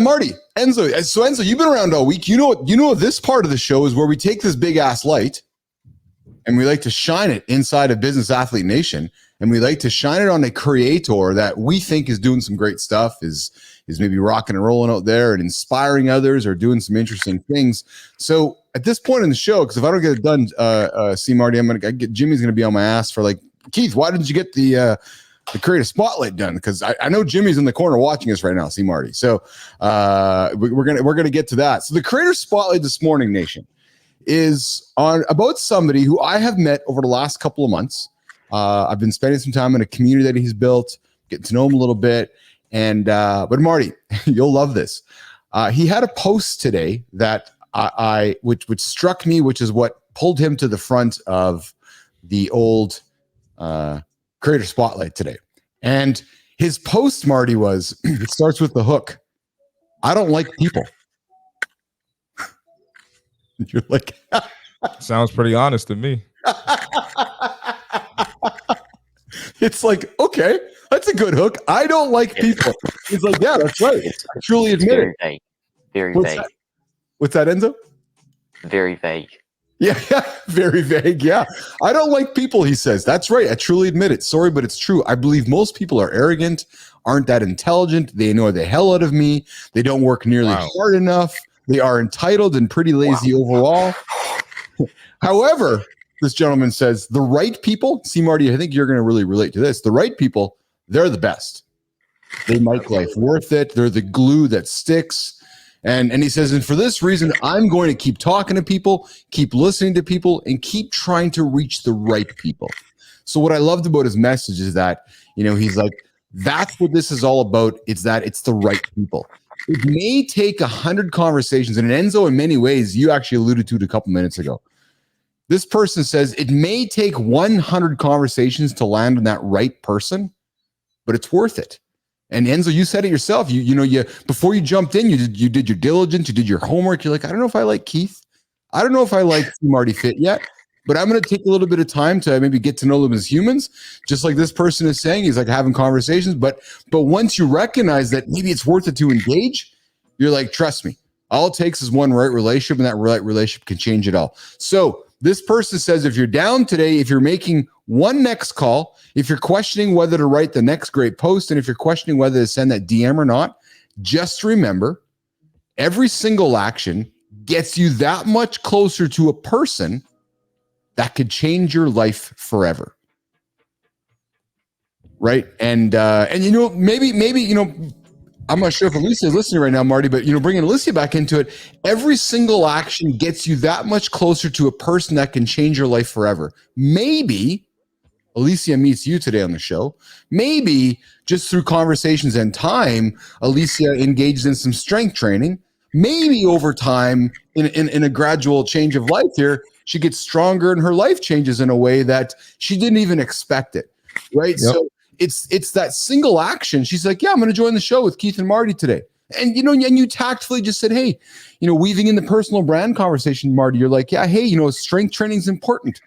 Marty, Enzo, you've been around all week. You know this part of the show is where we take this big ass light and we like to shine it inside of Business Athlete Nation, and we like to shine it on a creator that we think is doing some great stuff, is maybe rocking and rolling out there and inspiring others or doing some interesting things. So at this point in the show, because if I don't get it done, see Marty, Jimmy's gonna be on my ass for like, Keith, why didn't you get the creative spotlight done? Because I know Jimmy's in the corner watching us right now. See Marty. So we're gonna get to that. So the creator spotlight this morning, Nation, is on about somebody who I have met over the last couple of months. I've been spending some time in a community that he's built, getting to know him a little bit. And but Marty, you'll love this. He had a post today that which struck me, which is what pulled him to the front of the old creator spotlight today. And his post, Marty, was it starts with the hook. I don't like people. You're like,
sounds pretty honest to me.
It's like, okay, that's a good hook. I don't like people. He's like, yeah, that's right. I truly admit it.
Vague. Very vague.
What's that, Enzo?
Very vague.
Yeah, very vague. Yeah. I don't like people, he says. That's right. I truly admit it. Sorry, but it's true. I believe most people are arrogant, aren't that intelligent. They annoy the hell out of me. They don't work nearly hard enough. They are entitled and pretty lazy overall. However, this gentleman says the right people, see, Marty, I think you're going to really relate to this. The right people, they're the best. They make life worth it. They're the glue that sticks. And he says, and for this reason, I'm going to keep talking to people, keep listening to people, and keep trying to reach the right people. So what I loved about his message is that, you know, he's like, that's what this is all about. It's that it's the right people. It may take 100 conversations, and Enzo, in many ways, you actually alluded to it a couple minutes ago. This person says it may take 100 conversations to land on that right person, but it's worth it. And Enzo, you said it yourself. You before you jumped in, you did your diligence, you did your homework. You're like, I don't know if I like Keith. I don't know if I like Marty Fit yet, but I'm going to take a little bit of time to maybe get to know them as humans. Just like this person is saying, he's like having conversations. But once you recognize that maybe it's worth it to engage, you're like, trust me, all it takes is one right relationship, and that right relationship can change it all. So this person says, if you're down today, if you're making one next call, if you're questioning whether to write the next great post, and if you're questioning whether to send that DM or not, just remember, every single action gets you that much closer to a person that could change your life forever. Right? And you know, maybe, you know, I'm not sure if Alicia is listening right now, Marty, but, you know, bringing Alicia back into it, every single action gets you that much closer to a person that can change your life forever. Maybe Alicia meets you today on the show. Maybe just through conversations and time, Alicia engages in some strength training. Maybe over time, in a gradual change of life here, she gets stronger and her life changes in a way that she didn't even expect it. Right? Yep. So it's that single action. She's like, yeah, I'm going to join the show with Keith and Marty today. And, you know, and you tactfully just said, hey, you know, weaving in the personal brand conversation, Marty, you're like, yeah, hey, you know, strength training is important.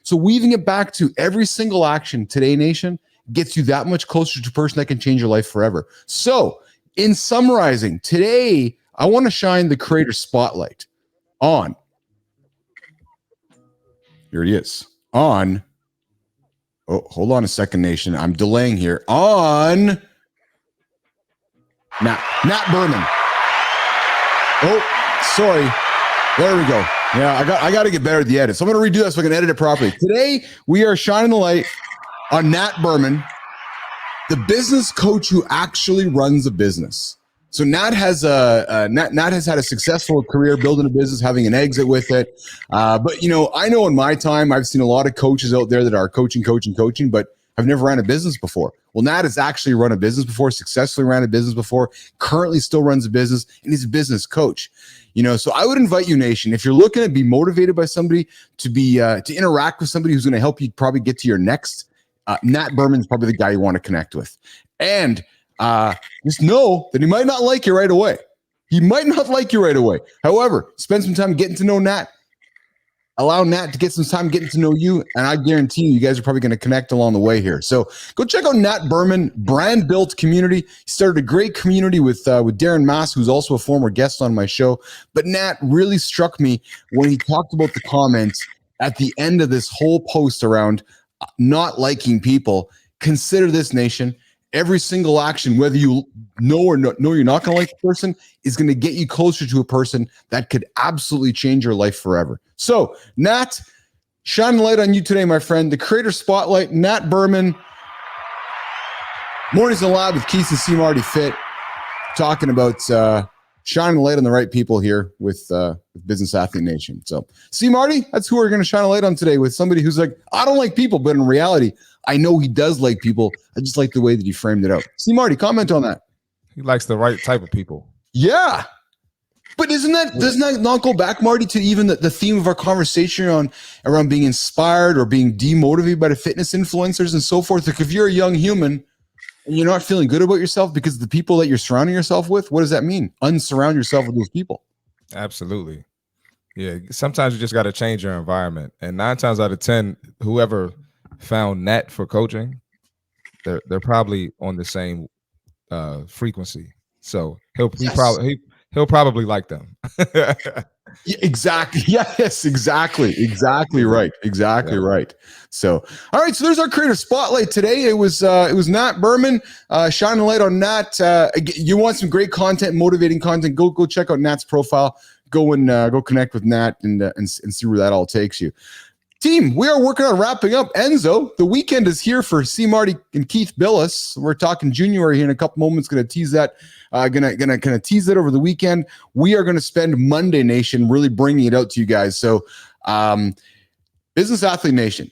So weaving it back to every single action today, Nation, gets you that much closer to a person that can change your life forever. So in summarizing, today, I want to shine the creator spotlight on, here it is, on, oh, hold on a second, Nation. I'm delaying here. On Nat Berman. Oh, sorry. There we go. Yeah, I got to get better at the edit. So I'm going to redo that so I can edit it properly. Today, we are shining the light on Nat Berman, the business coach who actually runs a business. So Nat has Nat has had a successful career building a business, having an exit with it. But I know in my time, I've seen a lot of coaches out there that are coaching, but have never ran a business before. Well, Nat has actually run a business before, successfully ran a business before, currently still runs a business, and he's a business coach. So I would invite you, Nation, if you're looking to be motivated by somebody, to be to interact with somebody who's going to help you probably get to your next. Nat Berman is probably the guy you want to connect with, and just know that he might not like you right away. He might not like you right away. However, spend some time getting to know Nat. Allow Nat to get some time getting to know you, and I guarantee you guys are probably going to connect along the way here. So go check out Nat Berman, Brand Built Community. He started a great community with Darren Mass, who's also a former guest on my show. But Nat really struck me when he talked about the comments at the end of this whole post around not liking people. Consider this, Nation. Every single action, whether you know or know you're not going to like the person, is going to get you closer to a person that could absolutely change your life forever. So, Nat, shine a light on you today, my friend. The Creator Spotlight, Nat Berman. Mornings in the Lab with Keith and C. Marty Fit, talking about shining a light on the right people here with Business Athlete Nation. So, C. Marty, that's who we're going to shine a light on today, with somebody who's like, I don't like people, but in reality, I know he does like people. I just like the way that he framed it out. See, Marty, comment on that.
He likes the right type of people.
Yeah. But doesn't that not go back, Marty, to even the theme of our conversation around being inspired or being demotivated by the fitness influencers and so forth? Like, if you're a young human and you're not feeling good about yourself because of the people that you're surrounding yourself with, what does that mean? Unsurround yourself with those people.
Absolutely. Yeah. Sometimes you just got to change your environment. And 9 times out of 10, whoever found Nat for coaching, they're probably on the same frequency, so he'll probably like them.
Yeah, exactly. Yes, exactly right. Right. So, all right. So there's our Creator Spotlight today. It was Nat Berman, shining a light on Nat. You want some great content, motivating content? Go check out Nat's profile. Go connect with Nat and see where that all takes you. Team, we are working on wrapping up. Enzo, the weekend is here for C. Marty and Keith Billis. We're talking January here in a couple moments. Going to tease that. Gonna kind of tease it over the weekend. We are going to spend Monday Nation really bringing it out to you guys. So, Business Athlete Nation,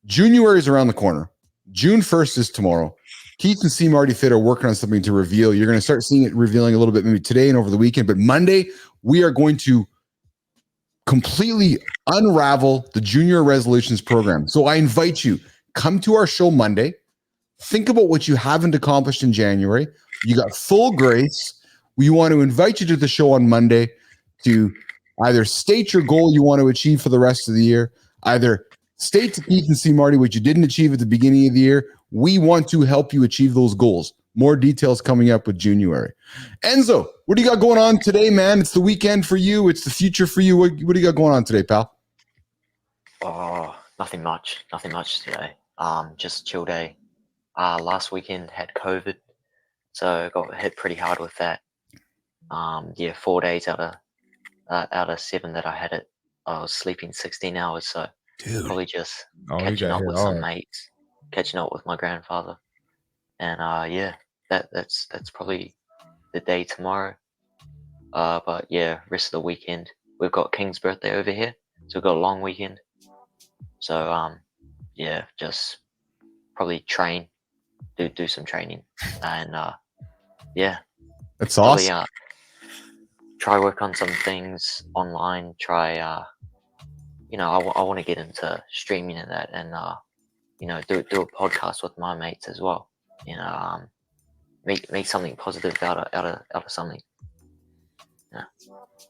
January is around the corner. June 1st is tomorrow. Keith and C. Marty Fit are working on something to reveal. You're going to start seeing it revealing a little bit maybe today and over the weekend. But Monday, we are going to completely unravel the Junior Resolutions program. So I invite you, come to our show Monday. Think about what you haven't accomplished in January. You got full grace. We want to invite you to the show on Monday to either state your goal you want to achieve for the rest of the year, either state to Keith and C. Marty what you didn't achieve at the beginning of the year. We want to help you achieve those goals. More details coming up with January. Enzo, what do you got going on today, man? It's the weekend for you. It's the future for you. What do you got going on today, pal?
Oh, nothing much today. Just chill day. Last weekend had COVID, so got hit pretty hard with that. 4 days out of 7 that I had it, I was sleeping 16 hours. So probably just catching up with some mates, catching up with my grandfather, and that's probably the day tomorrow. But yeah, rest of the weekend we've got King's birthday over here, so we've got a long weekend. So just probably train, do some training, and
that's
probably,
awesome.
Try work on some things online. Try I want to get into streaming and that, and do a podcast with my mates as well. Make something positive out of something. Yeah.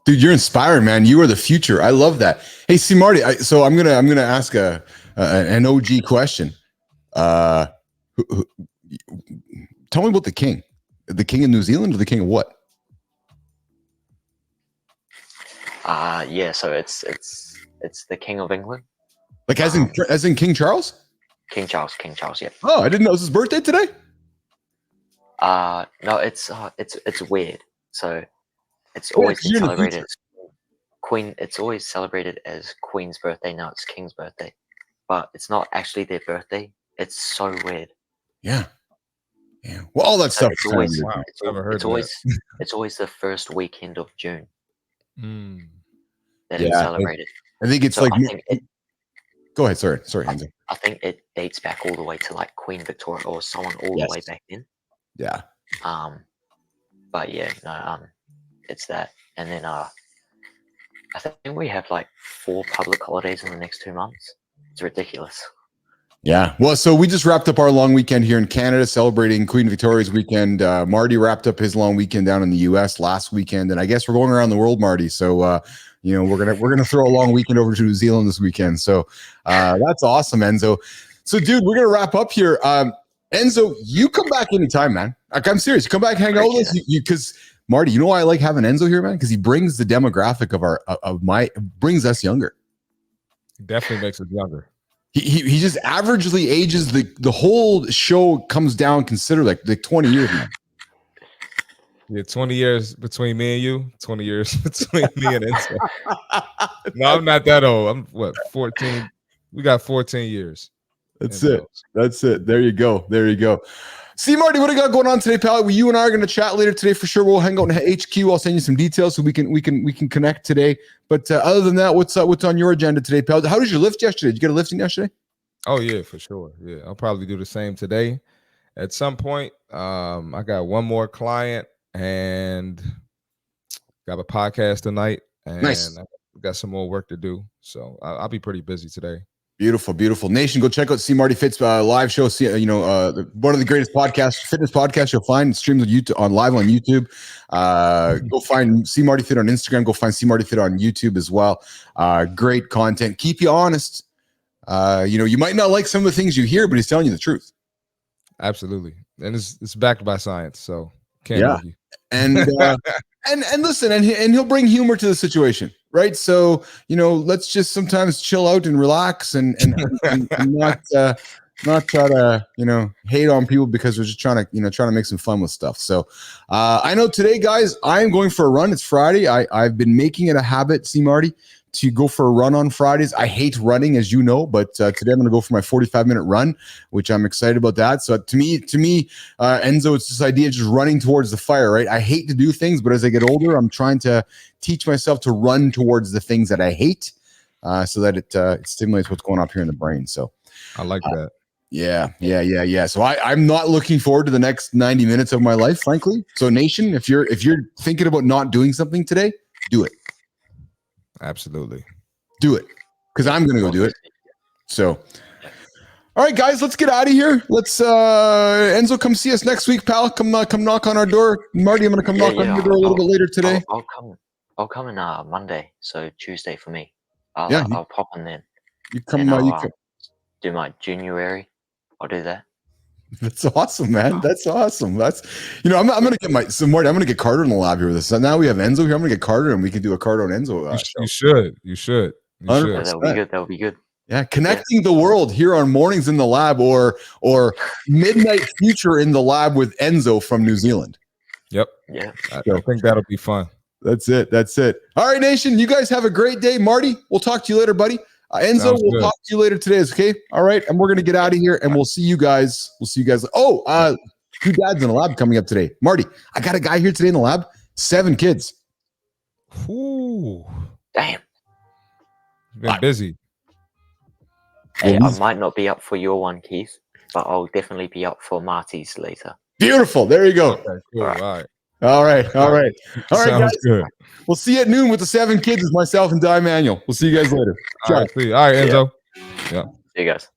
Dude, you're inspiring, man. You are the future. I love that. Hey, C. Marty. So I'm gonna ask an OG question. Tell me about the king. The king of New Zealand or the king of what?
So it's the King of England.
Like as in King Charles?
King Charles, yeah.
Oh, I didn't know it was his birthday today.
No, it's weird. So it's always been celebrated as Queen. It's always celebrated as Queen's birthday. Now it's King's birthday, but it's not actually their birthday. It's so weird.
Yeah. Yeah. Well, all that stuff.
It's always,
wow.
it's always the first weekend of June that
Yeah,
it's celebrated.
I think it's
So
like.
I think
Go ahead. Sorry, Enzo.
I think it dates back all the way to like Queen Victoria or someone all the way back then.
Yeah.
But yeah, no, it's that, and then I think we have like 4 public holidays in the next 2 months. It's ridiculous.
Yeah. Well, so we just wrapped up our long weekend here in Canada, celebrating Queen Victoria's weekend. Marty wrapped up his long weekend down in the U.S. last weekend, and I guess we're going around the world, Marty. So, we're gonna throw a long weekend over to New Zealand this weekend. So, that's awesome, Enzo. So, dude, we're gonna wrap up here. Enzo, you come back anytime, man. Like, I'm serious. Come back, hang out with us. Because Marty, you know why I like having Enzo here, man? Because he brings the demographic brings us younger.
Definitely makes us younger.
He just averagely ages the whole show comes down considerably like 20 years now.
Yeah, 20 years between me and you, 20 years between me and Enzo. No, I'm not that old. I'm 14. We got 14 years.
That's it. There you go. See, Marty, what do you got going on today, pal? You and I are going to chat later today for sure. We'll hang out in HQ. I'll send you some details so we can connect today. But other than that, what's on your agenda today, pal? How did you lift yesterday? Did you get a lifting yesterday?
Oh yeah, for sure. Yeah, I'll probably do the same today. At some point, I got one more client and got a podcast tonight, and
nice.
I got some more work to do. So I'll be pretty busy today.
Beautiful Nation. Go check out See Marty Fit's live show. See, one of the greatest fitness podcasts you'll find. Streams on live on YouTube. Go find See Marty Fit on Instagram. Go find See Marty Fit on YouTube as well. Great content. Keep you honest. You might not like some of the things you hear, but he's telling you the truth.
Absolutely, and it's backed by science. So can't argue.
And and listen, and he'll bring humor to the situation. Right. So, let's just sometimes chill out and relax and not try to, hate on people because we're just trying to make some fun with stuff. So I know today, guys, I am going for a run. It's Friday. I've been making it a habit, see, Marty, to go for a run on Fridays. I hate running, as you know, but today I'm going to go for my 45-minute run, which I'm excited about that. So to me, Enzo, it's this idea of just running towards the fire, right? I hate to do things, but as I get older, I'm trying to teach myself to run towards the things that I hate, so that it stimulates what's going on up here in the brain. So
I like that.
Yeah. So I'm not looking forward to the next 90 minutes of my life, frankly. So Nation, if you're thinking about not doing something today, do it.
Absolutely.
Do it. Because I'm going to go do it. So, all right, guys, let's get out of here. Let's, Enzo, come see us next week, pal. Come knock on our door. Marty, I'm going to come knock on your door a little bit later today.
I'll come in Monday, so Tuesday for me. I'll pop in then.
You come.
Do my January. I'll do that.
That's awesome, man. That's awesome. That's I'm gonna get Marty. I'm gonna get Carter in the lab here with us. So now we have Enzo here. I'm gonna get Carter, and we can do a Carter and Enzo.
You should.
Yeah, that'll be good.
Yeah, connecting the world here on Mornings in the Lab or Midnight Future in the Lab with Enzo from New Zealand.
Yep.
Yeah.
I think that'll be fun.
That's it. All right, Nation. You guys have a great day. Marty, we'll talk to you later, buddy. Enzo, we'll talk to you later today. Okay. All right. And we're going to get out of here and we'll see you guys. Oh, 2 dads in the lab coming up today. Marty, I got a guy here today in the lab, 7 kids.
Ooh.
Damn.
Been busy.
Hey, I might not be up for your one, Keith, but I'll definitely be up for Marty's later.
Beautiful. There you go.
Okay, cool.
All right.
Sounds
guys.
Good.
We'll see you at noon with the 7 kids with myself and Di Manuel. We'll see you guys later.
All right, Enzo. Yeah.
See you guys.